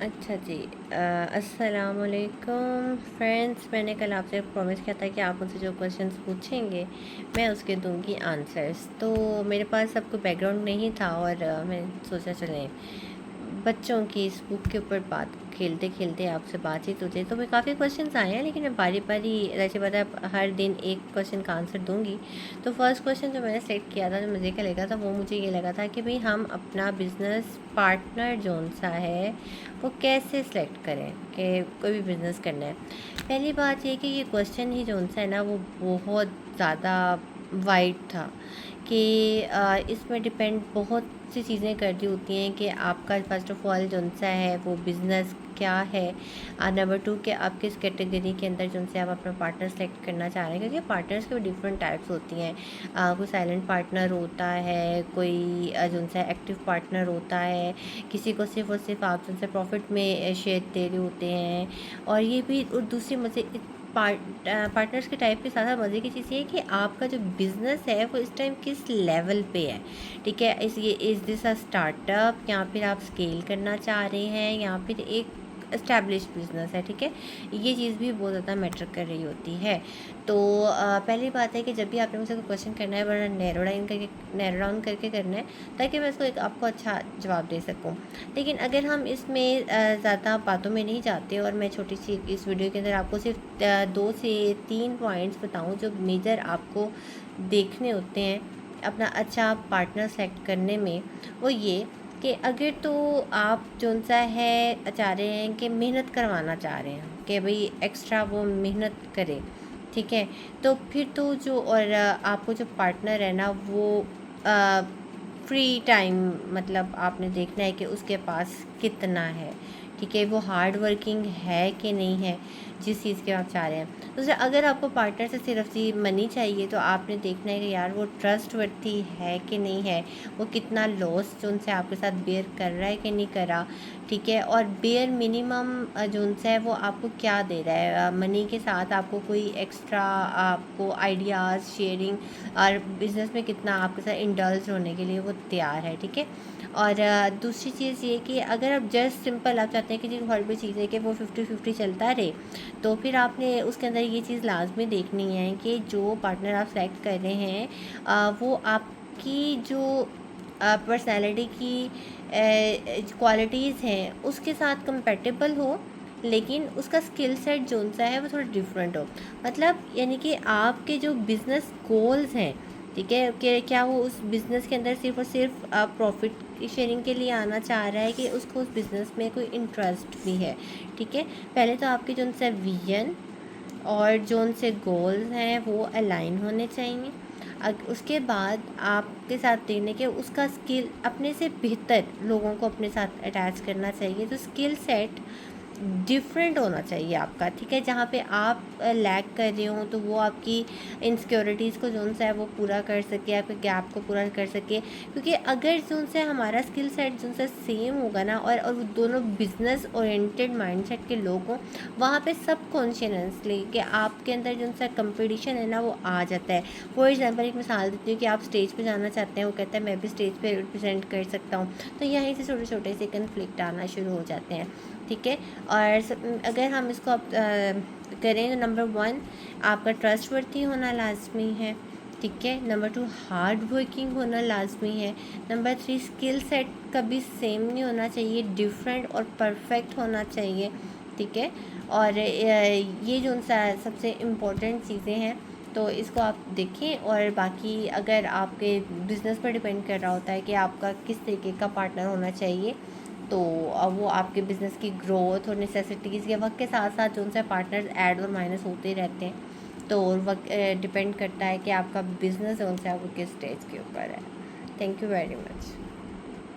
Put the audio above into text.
अच्छा जी। अस्सलाम वालेकुम फ्रेंड्स, मैंने कल आपसे प्रॉमिस किया था कि आप मुझसे जो क्वेश्चंस पूछेंगे मैं उसके दूंगी आंसर्स। तो मेरे पास सबको बैकग्राउंड नहीं था और मैंने सोचा चलें बच्चों की इस बुक के ऊपर बात खेलते खेलते आपसे बातचीत हो जाए। तो मैं काफ़ी क्वेश्चंस आए हैं, लेकिन मैं बारी बारी जैसे पता हर दिन एक क्वेश्चन का आंसर दूंगी। तो फर्स्ट क्वेश्चन जो मैंने सेलेक्ट किया था, जो मुझे क्या लगा था, वो मुझे ये लगा था कि भाई हम अपना बिज़नेस पार्टनर जौन सा है वो कैसे सेलेक्ट करें कि कोई भी बिज़नेस करना है। पहली बात ये कि ये क्वेश्चन ही जौन सा है ना वो बहुत ज़्यादा वाइड था कि इसमें डिपेंड बहुत सी चीज़ें कर रही होती हैं कि आपका फर्स्ट ऑफ ऑल जौन सा है वो बिज़नेस क्या है। नंबर टू कि आप किस कैटेगरी के अंदर जौन से आप अपना पार्टनर सेलेक्ट करना चाह रहे हैं, क्योंकि पार्टनर्स के भी डिफरेंट टाइप्स होती हैं। कोई साइलेंट पार्टनर होता है, कोई जौन सा एक्टिव पार्टनर होता है, किसी को सिर्फ और सिर्फ आप जौन से प्रॉफिट में शेयर दे रहे होते हैं। और ये भी और दूसरी मज़े पार्टनर्स के टाइप के साथ साथ मज़े की चीज़ ये है कि आपका जो बिज़नेस है वो इस टाइम किस लेवल पे है। ठीक है, इज़ दिस अ स्टार्टअप, या फिर आप स्केल करना चाह रहे हैं, या फिर एक एस्टैब्लिश बिज़नेस है। ठीक है, ये चीज़ भी बहुत ज़्यादा मैटर कर रही होती है। तो पहली बात है कि जब भी आपने मुझसे कोई क्वेश्चन करना है, बड़ा नैरो डाउन करके करना है, ताकि मैं उसको एक आपको अच्छा जवाब दे सकूँ। लेकिन अगर हम इसमें ज़्यादा बातों में नहीं जाते और मैं छोटी सी इस वीडियो के अंदर आपको सिर्फ 2 से 3 पॉइंट्स बताऊँ जो मेजर आपको देखने होते हैं अपना अच्छा पार्टनर सेलेक्ट करने में, वो ये कि अगर तो आप जौन सा है चाह रहे हैं कि मेहनत करवाना चाह रहे हैं कि भाई एक्स्ट्रा वो मेहनत करे। ठीक है, तो फिर तो जो और आपको जो पार्टनर है ना वो फ्री टाइम मतलब आपने देखना है कि उसके पास कितना है। ठीक है, वो हार्ड वर्किंग है कि नहीं है जिस चीज़ के आप चाह रहे हैं। दूसरा, अगर आपको पार्टनर से सिर्फ सी मनी चाहिए तो आपने देखना है कि यार वो ट्रस्ट वर्दी है कि नहीं है, वो कितना लॉस जो उनसे आपके साथ बेयर कर रहा है कि नहीं करा। ठीक है, और बेयर मिनिमम जो उनसे है वो आपको क्या दे रहा है, मनी के साथ आपको कोई एक्स्ट्रा आपको आइडियाज़ शेयरिंग और बिज़नेस में कितना आपके साथ इंडल्ज होने के लिए वो तैयार है। ठीक है, और दूसरी चीज़ ये कि अगर आप जस्ट सिंपल आप चाहते हैं कि जी हर भी चीज़ है कि वो 50-50 चलता रहे, तो फिर आपने उसके अंदर ये चीज़ लाजमी देखनी है कि जो पार्टनर आप सेलेक्ट कर रहे हैं वो आपकी जो पर्सनैलिटी की क्वालिटीज़ हैं उसके साथ कंपेटेबल हो, लेकिन उसका स्किल सेट जो सा है वो थोड़ा डिफरेंट हो। मतलब यानी कि आपके जो बिज़नेस गोल्स हैं, ठीक है, कि क्या वो उस बिज़नेस के अंदर सिर्फ़ और सिर्फ प्रॉफ़िट शेयरिंग के लिए आना चाह रहा है कि उसको उस बिज़नेस में कोई इंटरेस्ट भी है। ठीक है, पहले तो आपके जो उनसे विज़न और जो उनसे गोल्स हैं वो अलाइन होने चाहिए। उसके बाद आपके साथ देखने के उसका स्किल अपने से बेहतर लोगों को अपने साथ अटैच करना चाहिए। तो स्किल सेट डिफरेंट होना चाहिए आपका। ठीक है, जहाँ पे आप लैग कर रहे हो तो वो आपकी इनसिक्योरिटीज़ को जोन सा है वो पूरा कर सके, आपके गैप को पूरा कर सके। क्योंकि अगर जोन से हमारा स्किल सेट जोन सा सेम होगा ना और वो दोनों बिजनेस ओरिएंटेड माइंडसेट के लोग हों, वहाँ पे सब कॉन्शियसली कि आपके अंदर जो सा कंपटीशन है ना वो आ जाता है। फॉर एग्जांपल एक मिसाल देती हूँ कि आप स्टेज पे जाना चाहते हैं, वो कहता है मैं भी स्टेज पे रिप्रेजेंट कर सकता हूँ, तो यहीं से छोटे छोटे से कन्फ्लिक्ट आना शुरू हो जाते हैं। ठीक है, और अगर हम इसको करें तो नंबर 1 आपका ट्रस्टवर्थी होना लाजमी है। ठीक है, नंबर 2 हार्ड वर्किंग होना लाजमी है। नंबर 3 स्किल सेट कभी सेम नहीं होना चाहिए, डिफरेंट और परफेक्ट होना चाहिए। ठीक है, और ये जो सबसे इम्पोर्टेंट चीज़ें हैं, तो इसको आप देखें। और बाकी अगर आपके बिज़नेस पर डिपेंड कर रहा होता है कि आपका किस तरीके का पार्टनर होना चाहिए, तो अब वो आपके बिज़नेस की ग्रोथ और नेसेसिटीज़ के वक्त के साथ साथ जो उनसे पार्टनर्स ऐड और माइनस होते ही रहते हैं। तो वक्त डिपेंड करता है कि आपका बिज़नेस है उनसे आपको किस स्टेज के ऊपर है। Thank you very much.